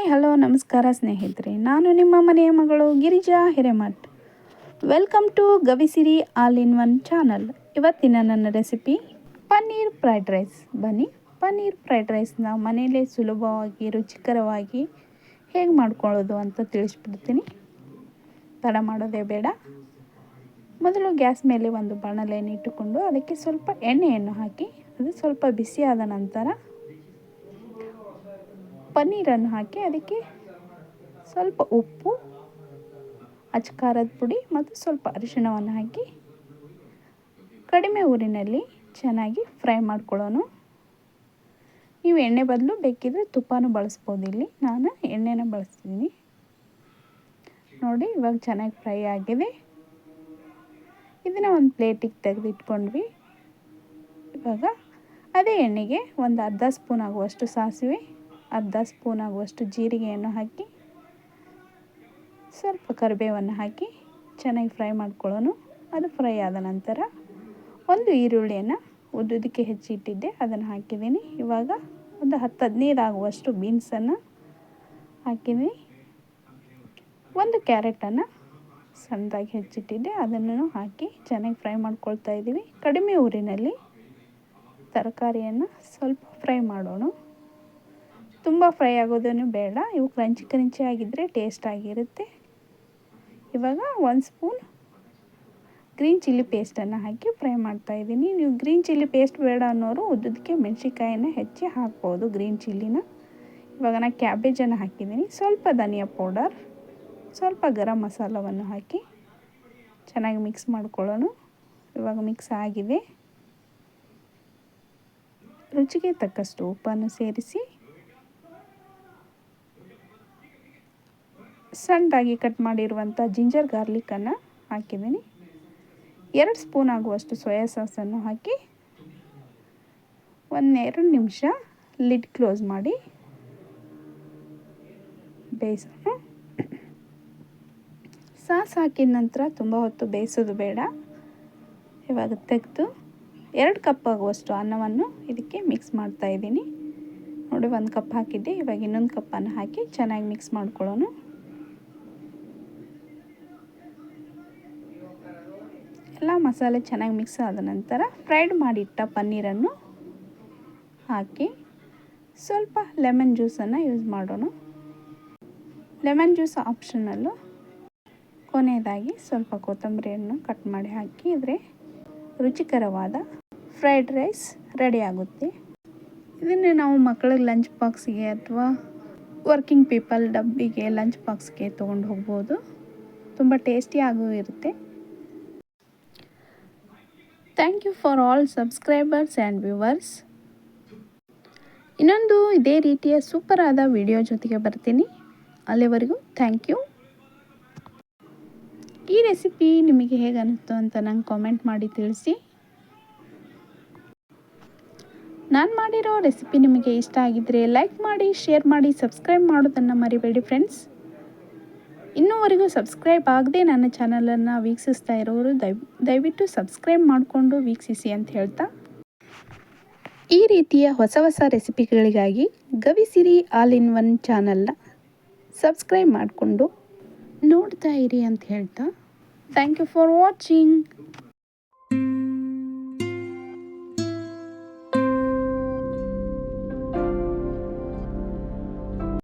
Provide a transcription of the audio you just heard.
Hi hello ನಮಸ್ಕಾರ ಸ್ನೇಹಿತರೆ, ನಾನು ನಿಮ್ಮ ಮನೆಯ ಮಗಳು Girija Hiremath. Welcome to Gavisiri all in one channel. ಇವತ್ತಿನ ನನ್ನ ರೆಸಿಪಿ ಪನ್ನೀರ್ ಫ್ರೈಡ್ ರೈಸ್. ಬನ್ನಿ, ಪನ್ನೀರ್ ಫ್ರೈಡ್ ರೈಸ್ನ ಮನೆಯಲ್ಲೇ ಸುಲಭವಾಗಿ ರುಚಿಕರವಾಗಿ ಹೇಗೆ ಮಾಡ್ಕೊಳ್ಳೋದು ಅಂತ ತಿಳಿಸ್ಬಿಡ್ತೀನಿ. ತಡ ಮಾಡೋದೇ ಬೇಡ. ಮೊದಲು ಗ್ಯಾಸ್ ಮೇಲೆ ಒಂದು ಬಾಣಲೆಯನ್ನು ಇಟ್ಟುಕೊಂಡು ಅದಕ್ಕೆ ಸ್ವಲ್ಪ ಎಣ್ಣೆಯನ್ನು ಹಾಕಿ ಅದು ಸ್ವಲ್ಪ ಬಿಸಿಯಾದ ನಂತರ ಪನ್ನೀರನ್ನು ಹಾಕಿ ಅದಕ್ಕೆ ಸ್ವಲ್ಪ ಉಪ್ಪು, ಅಚ್ಚಕಾರದ ಪುಡಿ ಮತ್ತು ಸ್ವಲ್ಪ ಅರಿಶಿಣವನ್ನು ಹಾಕಿ ಕಡಿಮೆ ಊರಿನಲ್ಲಿ ಚೆನ್ನಾಗಿ ಫ್ರೈ ಮಾಡ್ಕೊಳ್ಳೋಣ. ನೀವು ಎಣ್ಣೆ ಬದಲು ಬೇಕಿದ್ರೆ ತುಪ್ಪನೂ ಬಳಸ್ಬೋದು. ಇಲ್ಲಿ ನಾನು ಎಣ್ಣೆನ ಬಳಸ್ತೀನಿ. ನೋಡಿ, ಇವಾಗ ಚೆನ್ನಾಗಿ ಫ್ರೈ ಆಗಿದೆ. ಇದನ್ನು ಒಂದು ಪ್ಲೇಟಿಗೆ ತೆಗೆದಿಟ್ಕೊಂಡ್ವಿ. ಇವಾಗ ಅದೇ ಎಣ್ಣೆಗೆ ಒಂದು ಅರ್ಧ ಸ್ಪೂನ್ ಆಗುವಷ್ಟು ಸಾಸಿವೆ, ಅರ್ಧ ಸ್ಪೂನ್ ಆಗುವಷ್ಟು ಜೀರಿಗೆಯನ್ನು ಹಾಕಿ ಸ್ವಲ್ಪ ಕರಿಬೇವನ್ನು ಹಾಕಿ ಚೆನ್ನಾಗಿ ಫ್ರೈ ಮಾಡ್ಕೊಳ್ಳೋಣ. ಅದು ಫ್ರೈ ಆದ ನಂತರ ಒಂದು ಈರುಳ್ಳಿಯನ್ನು ಉದ್ದುದಕ್ಕೆ ಹೆಚ್ಚಿಟ್ಟಿದ್ದೆ, ಅದನ್ನು ಹಾಕಿದ್ದೀನಿ. ಇವಾಗ ಒಂದು 10-15 ಆಗುವಷ್ಟು ಬೀನ್ಸನ್ನು ಹಾಕಿದ್ದೀನಿ. ಒಂದು ಕ್ಯಾರೆಟನ್ನು ಸಣ್ಣದಾಗಿ ಹೆಚ್ಚಿಟ್ಟಿದ್ದೆ, ಅದನ್ನು ಹಾಕಿ ಚೆನ್ನಾಗಿ ಫ್ರೈ ಮಾಡ್ಕೊಳ್ತಾ ಇದ್ದೀವಿ. ಕಡಿಮೆ ಊರಿನಲ್ಲಿ ತರಕಾರಿಯನ್ನು ಸ್ವಲ್ಪ ಫ್ರೈ ಮಾಡೋಣ. ತುಂಬ ಫ್ರೈ ಆಗೋದನ್ನು ಬೇಡ. ಇವು ಕ್ರಂಚಿ ಆಗಿದ್ದರೆ ಟೇಸ್ಟ್ ಆಗಿರುತ್ತೆ. ಇವಾಗ 1 ಸ್ಪೂನ್ ಗ್ರೀನ್ ಚಿಲ್ಲಿ ಪೇಸ್ಟನ್ನು ಹಾಕಿ ಫ್ರೈ ಮಾಡ್ತಾಯಿದ್ದೀನಿ. ನೀವು ಗ್ರೀನ್ ಚಿಲ್ಲಿ ಪೇಸ್ಟ್ ಬೇಡ ಅನ್ನೋರು ಉದ್ದುದಕ್ಕೆ ಮೆಣಸಿನ್ಕಾಯನ್ನು ಹೆಚ್ಚಿ ಹಾಕ್ಬೋದು, ಗ್ರೀನ್ ಚಿಲ್ಲಿನ. ಇವಾಗ ನಾನು ಕ್ಯಾಬೇಜನ್ನು ಹಾಕಿದ್ದೀನಿ. ಸ್ವಲ್ಪ ಧನಿಯಾ ಪೌಡರ್, ಸ್ವಲ್ಪ ಗರಂ ಮಸಾಲವನ್ನು ಹಾಕಿ ಚೆನ್ನಾಗಿ ಮಿಕ್ಸ್ ಮಾಡ್ಕೊಳ್ಳೋಣ. ಇವಾಗ ಮಿಕ್ಸ್ ಆಗಿದೆ. ರುಚಿಗೆ ತಕ್ಕಷ್ಟು ಉಪ್ಪನ್ನು ಸೇರಿಸಿ ಸಣ್ಣದಾಗಿ ಕಟ್ ಮಾಡಿರುವಂಥ ಜಿಂಜರ್ ಗಾರ್ಲಿಕನ್ನು ಹಾಕಿದ್ದೀನಿ. 2 ಸ್ಪೂನ್ ಆಗುವಷ್ಟು ಸೋಯಾ ಸಾಸನ್ನು ಹಾಕಿ 1-2 ನಿಮಿಷ ಲಿಡ್ ಕ್ಲೋಸ್ ಮಾಡಿ ಬೇಯಿಸೋಣ. ಸಾಸ್ ಹಾಕಿದ ನಂತರ ತುಂಬ ಹೊತ್ತು ಬೇಯಿಸೋದು ಬೇಡ. ಇವಾಗ ತೆಗೆದು 2 ಕಪ್ ಆಗುವಷ್ಟು ಅನ್ನವನ್ನು ಇದಕ್ಕೆ ಮಿಕ್ಸ್ ಮಾಡ್ತಾಯಿದ್ದೀನಿ. ನೋಡಿ, 1 ಕಪ್ ಹಾಕಿದ್ದೆ. ಇವಾಗ ಇನ್ನೊಂದು ಕಪ್ಪನ್ನು ಹಾಕಿ ಚೆನ್ನಾಗಿ ಮಿಕ್ಸ್ ಮಾಡ್ಕೊಳ್ಳೋಣ. ಎಲ್ಲ ಮಸಾಲೆ ಚೆನ್ನಾಗಿ ಮಿಕ್ಸ್ ಆದ ನಂತರ ಫ್ರೈಡ್ ಮಾಡಿಟ್ಟ ಪನ್ನೀರನ್ನು ಹಾಕಿ ಸ್ವಲ್ಪ ಲೆಮನ್ ಜ್ಯೂಸನ್ನು ಯೂಸ್ ಮಾಡೋಣ. Lemon juice optional. ಕೊನೆಯದಾಗಿ ಸ್ವಲ್ಪ ಕೊತ್ತಂಬರಿಯನ್ನು ಕಟ್ ಮಾಡಿ ಹಾಕಿದರೆ ರುಚಿಕರವಾದ ಫ್ರೈಡ್ ರೈಸ್ ರೆಡಿ ಆಗುತ್ತೆ. ಇದನ್ನು ನಾವು ಮಕ್ಕಳಿಗೆ ಲಂಚ್ ಬಾಕ್ಸಿಗೆ ಅಥವಾ ವರ್ಕಿಂಗ್ ಪೀಪಲ್ ಡಬ್ಬಿಗೆ ಲಂಚ್ ಬಾಕ್ಸ್ಗೆ ತೊಗೊಂಡು ಹೋಗ್ಬೋದು. ತುಂಬ ಟೇಸ್ಟಿಯಾಗೂ ಇರುತ್ತೆ. Thank you for all subscribers and viewers. ಇನ್ನೊಂದು ಇದೇ ರೀತಿಯ ಸೂಪರ್ ಆದ ವಿಡಿಯೋ ಜೊತೆಗೆ ಬರ್ತೀನಿ. ಅಲ್ಲಿವರೆಗೂ ಥ್ಯಾಂಕ್ ಯು. ಈ ರೆಸಿಪಿ ನಿಮಗೆ ಹೇಗೆ ಅನ್ನಿಸ್ತು ಅಂತ ನಂಗೆ ಕಾಮೆಂಟ್ ಮಾಡಿ ತಿಳಿಸಿ. ನಾನು ಮಾಡಿರೋ ರೆಸಿಪಿ ನಿಮಗೆ ಇಷ್ಟ ಆಗಿದ್ದರೆ ಲೈಕ್ ಮಾಡಿ, ಶೇರ್ ಮಾಡಿ, ಸಬ್ಸ್ಕ್ರೈಬ್ ಮಾಡೋದನ್ನು ಮರಿಬೇಡಿ ಫ್ರೆಂಡ್ಸ್. ಇನ್ನೂವರೆಗೂ ಸಬ್ಸ್ಕ್ರೈಬ್ ಆಗದೆ ನನ್ನ ಚಾನಲನ್ನು ವೀಕ್ಷಿಸ್ತಾ ಇರೋರು ದಯವಿಟ್ಟು ಸಬ್ಸ್ಕ್ರೈಬ್ ಮಾಡಿಕೊಂಡು ವೀಕ್ಷಿಸಿ ಅಂತ ಹೇಳ್ತಾ, ಈ ರೀತಿಯ ಹೊಸ ರೆಸಿಪಿಗಳಿಗಾಗಿ ಗವಿಸಿರಿ ಆಲ್ ಇನ್ ಒನ್ ಚಾನಲ್ನ ಸಬ್ಸ್ಕ್ರೈಬ್ ಮಾಡಿಕೊಂಡು ನೋಡ್ತಾ ಇರಿ ಅಂತ ಹೇಳ್ತಾ, ಥ್ಯಾಂಕ್ ಯು ಫಾರ್ ವಾಚಿಂಗ್.